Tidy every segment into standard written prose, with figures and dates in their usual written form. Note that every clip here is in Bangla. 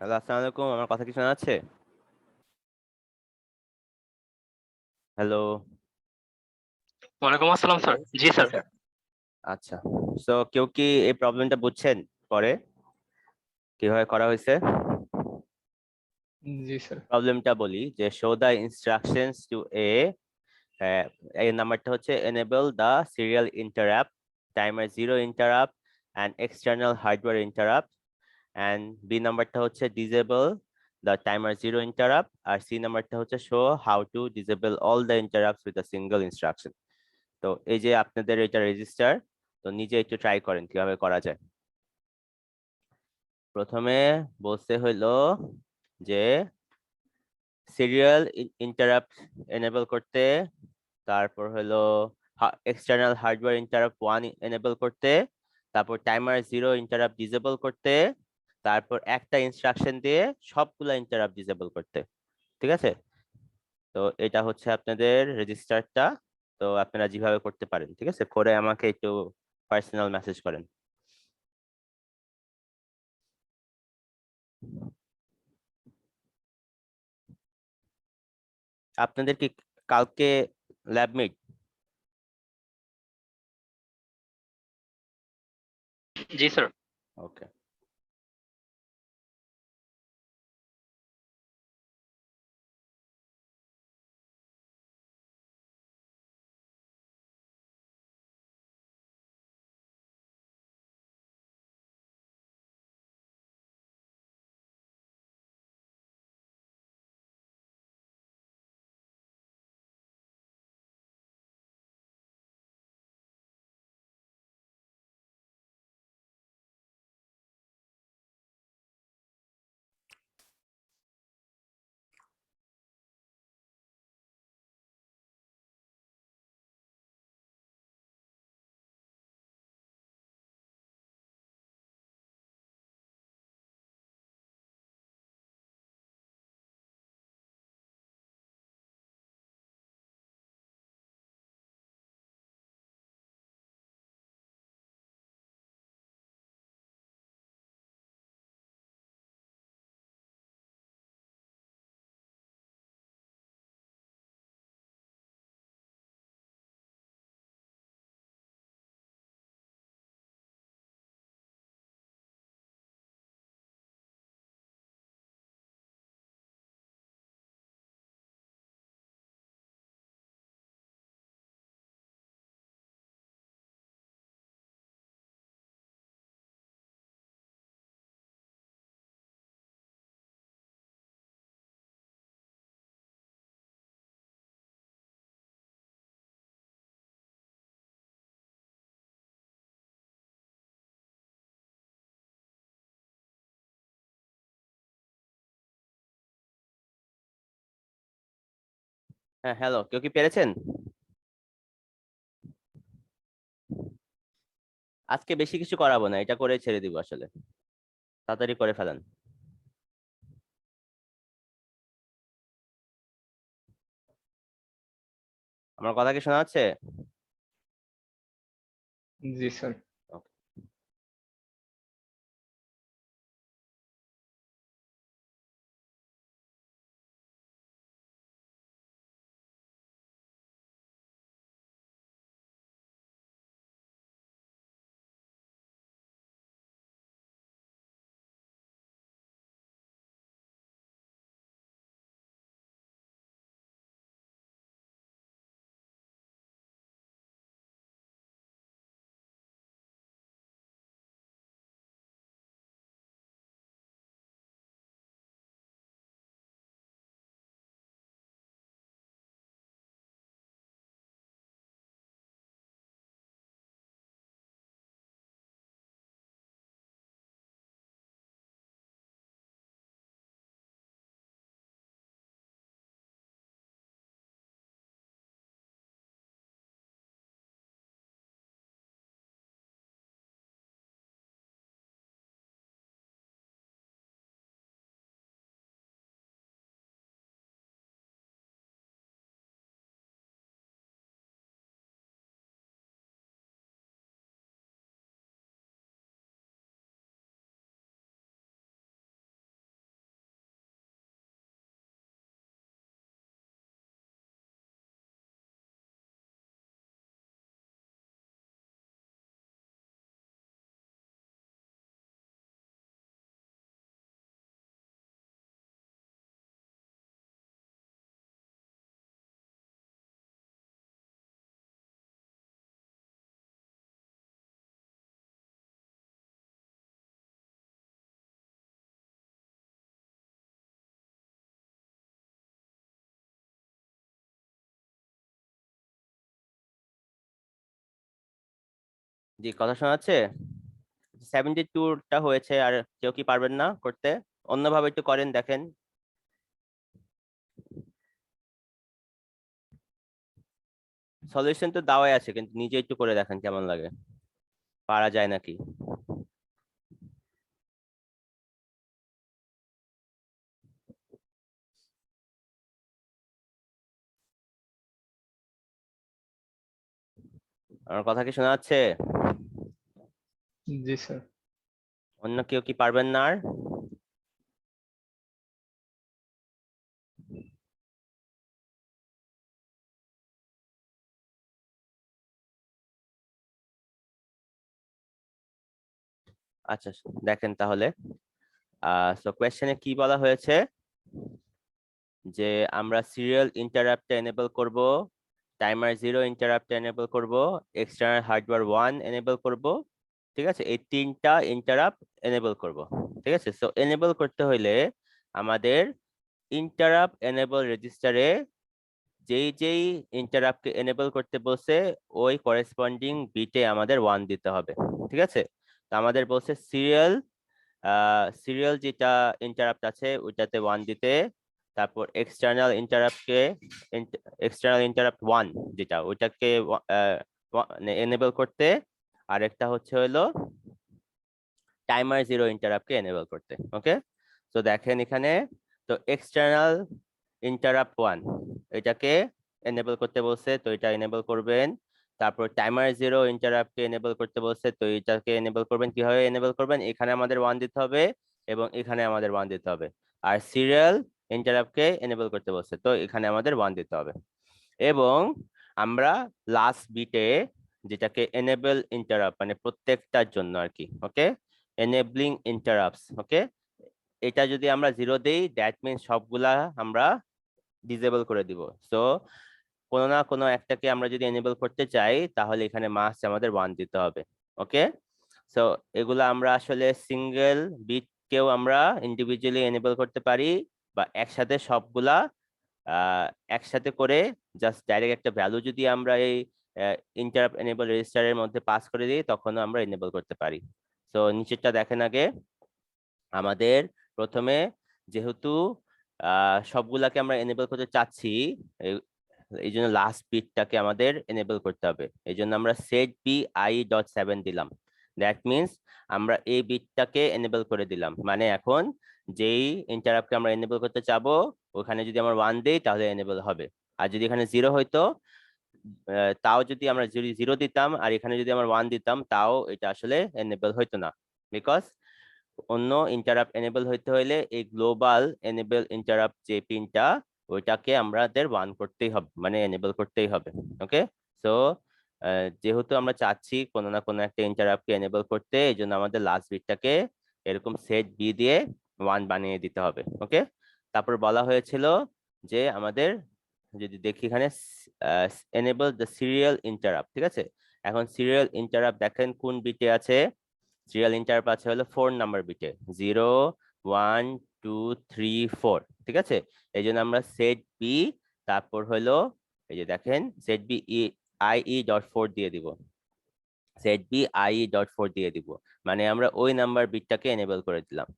হ্যালো, আসসালামু আলাইকুম। আমার কথা কি শোনা যাচ্ছে? হ্যালো। ওয়ালাইকুম আসসালাম স্যার। জি স্যার। আচ্ছা। সো কেউ কি এই প্রবলেমটা বুঝছেন পরে কিভাবে করা হয়েছে? জি স্যার। প্রবলেমটা বলি যে শো দ্য ইনস্ট্রাকশনস টু এই নাম্বারটা হচ্ছে enable the serial interrupt, timer 0 interrupt and external hardware interrupt, and B নাম্বারটা হচ্ছে disable the timer 0 interrupt, R C নাম্বারটা হচ্ছে show how to disable all the interrupts with a single instruction. তো এই যে আপনাদের এটা রেজিস্টার, তো নিজে একটু ট্রাই করেন কিভাবে করা যায়। প্রথমে বলতে হইলো যে সিরিয়াল ইন্টারাপ্ট এনেবল করতে, তারপর হলো এক্সটার্নাল হার্ডওয়্যার ইন্টারাপ্ট 1 এনেবল করতে, তারপর টাইমার 0 ইন্টারাপ্ট ডিসেবল করতে, তারপর একটা ইনস্ট্রাকশন দিয়ে সবগুলা ইন্টারাপ্ট ডিসেবল করতে। ঠিক আছে? তো এটা হচ্ছে আপনাদের রেজিস্টারটা। তো আপনারা যেভাবে করতে পারেন, ঠিক আছে, করে আমাকে একটু পার্সোনাল মেসেজ করেন। আপনাদের কি কালকে ল্যাব মিট? জি স্যার। ওকে। হ্যাঁ, হ্যালো, কেউ কি পেরেছেন? আজকে বেশি কিছু করাবো না, এটা করে ছেড়ে দিব আসলে। তাড়াতাড়ি করে ফেলেন। আমার কথা কি শোনা যাচ্ছে? জি স্যার। জি, কথা শোনা যাচ্ছে? 72টা হয়েছে, আর কেউ কি পারবেন না করতে? অন্যভাবে একটু করেন, দেখেন। সলিউশন তো দেওয়াই আছে, কিন্তু নিজে একটু করে দেখেন কেমন লাগে, পারা যায় নাকি। আমার কথা কি শোনা যাচ্ছে? জি স্যার। অন্য কেউ কি পারবেন না আর? আচ্ছা, দেখেন তাহলে। সো কোয়েশ্চেনে কি বলা হয়েছে, যে আমরা সিরিয়াল ইন্টারাপ্ট এনেবল করব, টাইমার 0 ইন্টারাপ্ট এনেবল করব, এক্সটার্নাল হার্ডওয়্যার 1 এনেবল করব। ঠিক আছে, এই তিনটা ইন্টারাপ্ট এনেবল করব। ঠিক আছে, সো এনেবল করতে হইলে আমাদের ইন্টারাপ্ট এনেবল রেজিস্টারে যেই যেই ইন্টারাপ্টকে এনেবল করতে বলছে ওই করেসপন্ডিং বিটে আমাদের 1 দিতে হবে। ঠিক আছে, তো আমাদের বলছে সিরিয়াল যেটা ইন্টারাপ্ট আছে ওইটাতে 1 দিতে, তারপর এক্সটার্নাল ইন্টারাপ্ট 1 যেটা ওইটাকে এনেবল করতে, আরেকটা হচ্ছে হলো টাইমার 0 ইন্টারাপ্টকে এনেবল করতে। ওকে, তো দেখেন এখানে, তো এক্সটার্নাল ইন্টারাপ্ট 1 এটাকে এনেবল করতে বলছে, তো এটা এনেবল করবেন। তারপর টাইমার 0 ইন্টারাপ্টকে এনেবল করতে বলছে, তো এটাকে এনেবল করবেন। কিভাবে এনেবল করবেন, এখানে আমাদের 1 দিতে হবে এবং এখানে আমাদের 1 দিতে হবে। আর সিরিয়াল ইন্টারাপ্টকে এনেবল করতে বলছে, তো এখানে আমাদের 1 দিতে হবে। এবং আমরা লাস্ট বিটে যেটাকে এনেবল ইন্টারাপ্ট, মানে প্রত্যেকটার জন্য আর কি, ওকে, এনেবলিং ইন্টারাপ্টস, ওকে, এটা যদি আমরা 0 দেই, দ্যাট মিনস সবগুলা আমরা ডিসেবল করে দিব। সো কোনো না কোনো একটাকে আমরা যদি এনেবল করতে চাই, তাহলে এখানে মাস্ট আমাদের 1 দিতে হবে। ওকে, সো এগুলা আমরা আসলে সিঙ্গেল বিটকেও আমরা ইন্ডিভিজুয়ালি এনেবল করতে পারি, বা একসাথে সবগুলা একসাথে করে জাস্ট ডাইরেক্ট একটা ভ্যালু যদি আমরা এই ইন্টারাপ্ট এনেবল রেজিস্টারের মধ্যে পাস করে দিই, তখনও আমরা এনেবল করতে পারি। তো নিচেরটা দেখেন আগে। আমাদের প্রথমে যেহেতু সবগুলাকে আমরা এনেবল করতে চাচ্ছি, এই জন্য লাস্ট বিটটাকে আমাদের এনেবল করতে হবে। এই জন্য আমরা সেট বি i.7 দিলাম। দ্যাট মিনস আমরা এই বিটটাকে এনেবল করে দিলাম, মানে এখন যেই ইন্টারাপ্টকে আমরা এনেবল করতে চাবো ওখানে যদি আমরা 1 দিই তাহলে এনেবল হবে। আর যদি এখানে 0 হইতো, তাও যদি আমরা 0 দিতাম আর এখানে যদি আমরা 1 দিতাম, তাও এটা আসলে এনেবল হইতো না। বিকজ অন্য ইন্টারাপ্ট এনেবল হইতে হইলে এই গ্লোবাল এনেবল ইন্টারাপ্ট যে পিনটা, ওইটাকে আমাদের 1 করতেই হবে, মানে এনেবল করতেই হবে। ওকে, সো যেহেতু আমরা চাচ্ছি কোনো না কোনো একটা ইন্টারাপ্টকে এনেবল করতে, এই জন্য আমাদের লাস্ট বিটটাকে এরকম সেট বি দিয়ে 1 বানিয়ে দিতে হবে। ওকে, তারপর বলা হয়েছিল যে আমাদের যদি দেখি এখানে এনেবল দ্য সিরিয়াল ইন্টারাপ্ট। ঠিক আছে, এখন সিরিয়াল ইন্টারাপ্ট দেখেন কোন বিটে আছে। সিরিয়াল ইন্টারাপ্ট আছে হলো 4 নাম্বার বিটে, 0 1 2 3 4। ঠিক আছে, এই জন্য আমরা সেট বি, তারপর হলো এই যে দেখেন সেট বি IE.4 দিয়ে দিব, সেট বি IE.4 দিয়ে দিব, মানে আমরা ওই নাম্বার বিটটাকে এনেবল করে দিলাম।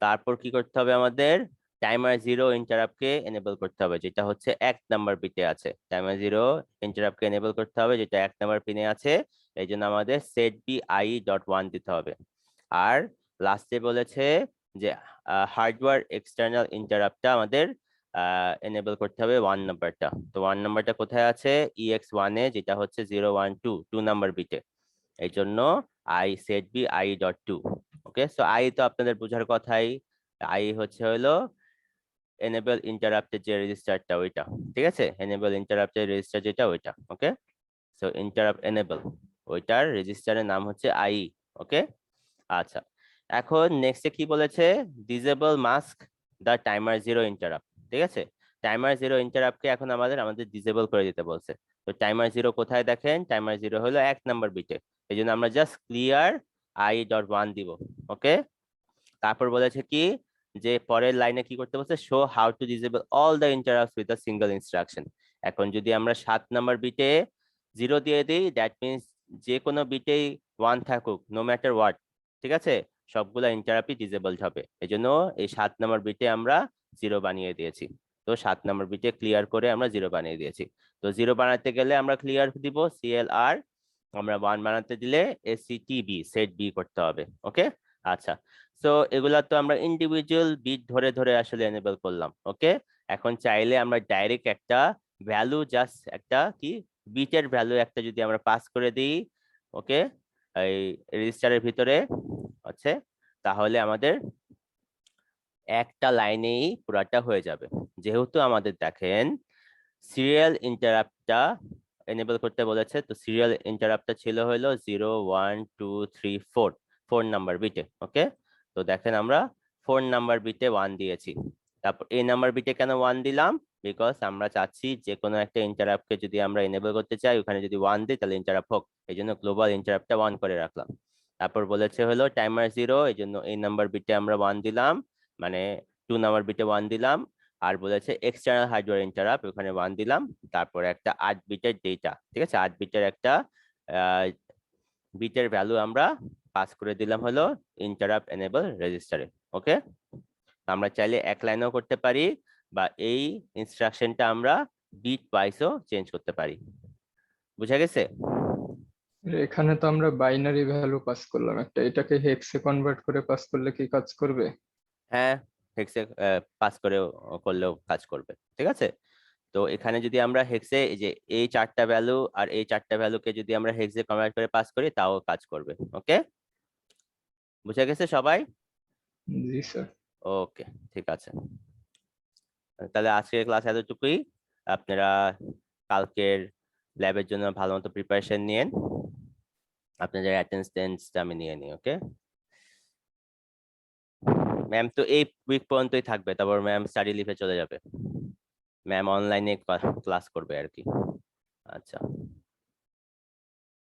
তারপর কি করতে হবে, আমাদের টাইমার 0 ইন্টারাপ্টকে এনেবল করতে হবে, যেটা হচ্ছে 1 নাম্বার বিটে আছে। টাইমার 0 ইন্টারাপ্টকে এনেবল করতে হবে, যেটা 1 নাম্বার পিনে আছে। এই জন্য আমাদের সেট বি IE.1 দিতে হবে। আর লাস্টে বলেছে যে হার্ডওয়্যার এক্সটার্নাল ইন্টারাপ্টটা আমাদের এনেবল করতে হবে 1 নাম্বারটা। তো 1 নাম্বারটা কোথায় আছে, EX1 এ, যেটা হচ্ছে 0 1 2 2 নাম্বার বিটে। এই জন্য I set B I.2। Okay, so I তো আপনাদের বোঝার কথাই, আই হচ্ছে হলো এনেবল ইন্টারাপ্টের যে রেজিস্টারটা ওইটা। ঠিক আছে, এনেবল ইন্টারাপ্টের রেজিস্টার যেটা ওইটা। ওকে, সো ইন্টারাপ্ট এনেবল ওইটার রেজিস্টারের নাম হচ্ছে আই। ওকে, আচ্ছা, এখন নেক্সটে কি বলেছে, disable mask the timer 0 interrupt. ঠিক আছে, টাইমার 0 ইন্টারাপ্টকে এখন আমাদের ডিসেবল করে দিতে বলছে। তো টাইমার 0 কোথায়, দেখেন টাইমার 0 হলো 1 নাম্বার বিটে। এই জন্য আমরা জাস্ট ক্লিয়ার I.1 দিব। ওকে, তারপর বলেছে কি, যে পরের লাইনে কি করতে বলছে, show how to disable all the interrupts with a single instruction. এখন যদি আমরা 7 নাম্বার বিটে 0 দিয়ে দিই, দ্যাট মিনস যে কোনো বিটেই 1 থাকুক, নো ম্যাটার হোয়াট, ঠিক আছে, সবগুলা ইন্টারাপ্টই ডিসেবলড হবে। এই জন্য এই 7 নম্বর বিটে আমরা 0 বানিয়ে দিয়েছি। তো 7 নম্বর বিটে ক্লিয়ার করে আমরা 0 বানিয়ে দিয়েছি। তো 0 বানাতে গেলে আমরা ক্লিয়ার দিব CLR, আমরা 1 বানাতে দিলে SCTB, সেট বি করতে হবে। ওকে, আচ্ছা। সো এগুলা তো আমরা ইন্ডিভিজুয়াল বিট ধরে ধরে আসলে এনেবল করলাম। ওকে, এখন চাইলে আমরা ডাইরেক্ট একটা ভ্যালু, জাস্ট একটা কি বিটের ভ্যালু একটা যদি আমরা পাস করে দিই, ওকে, এই রেজিস্টারের ভিতরে আছে, তাহলে আমাদের একটা লাইনেই পুরাটা হয়ে যাবে। যেহেতু আমাদের দেখেন সিরিয়াল ইন্টারাপ্টটা এনেবল করতে বলেছে, তো সিরিয়াল ইন্টারাপ্টটা ছিল হলো 0 1 2 3 4 4 নাম্বার বিটে। ওকে, তো দেখেন আমরা 4 নাম্বার বিটে 1 দিয়েছি। তারপর এই নাম্বার বিটে কেন 1 দিলাম? বিকজ আমরা চাচ্ছি যে কোনো একটা ইন্টারাপ্টকে যদি আমরা এনেবল করতে চাই, ওখানে যদি 1 দিই তাহলে ইন্টারাপ্ট হোক, এই জন্য গ্লোবাল ইন্টারাপ্টটা 1 করে রাখলাম। তারপর বলেছে হলো টাইমার 0, এই জন্য এই নাম্বার বিটে আমরা 1 দিলাম, মানে 2 নাম্বার বিটে 1 দিলাম। আর বলেছে এক্সটার্নাল হার্ডওয়্যার ইন্টারাপ্ট, ওখানে 1 দিলাম। তারপরে একটা 8 বিটের ডেটা, ঠিক আছে, 8 বিটের একটা বিটের ভ্যালু আমরা পাস করে দিলাম হলো ইন্টারাপ্ট এনেবল রেজিস্টারে। ওকে, আমরা চাইলে এক লাইনেও করতে পারি, বা এই ইনস্ট্রাকশনটা আমরা বিট ওয়াইজও চেঞ্জ করতে পারি। বুঝা গেছে? এখানে তো আমরা বাইনারি ভ্যালু পাস করলাম একটা, এটাকে হেক্সে কনভার্ট করে পাস করলে কি কাজ করবে? হ্যাঁ, হেক্সে পাস করে করলেও কাজ করবে, ঠিক আছে। তো এখানে যদি আমরা হেক্সে এই যে এই 4টা ভ্যালু আর এই 4টা ভ্যালুকে যদি আমরা হেক্সে কনভার্ট করে পাস করি, তাও কাজ করবে। ওকে, বুঝা গেছে সবাই? জি স্যার। ওকে, ঠিক আছে। তাহলে আজকের ক্লাস এতটুকুই। আপনারা কালকের ল্যাবের জন্য ভালো মতো প্রিপারেশন নিয়েন। আপনাদের অ্যাটেন্ডেন্সটা আমি নিয়ে নিই। ওকে, ম্যাম তো এই উইক পর্যন্তই থাকবে, তারপর ম্যাম স্টাডি লিভে চলে যাবে। ম্যাম অনলাইনে ক্লাস করবে আর কি। আচ্ছা।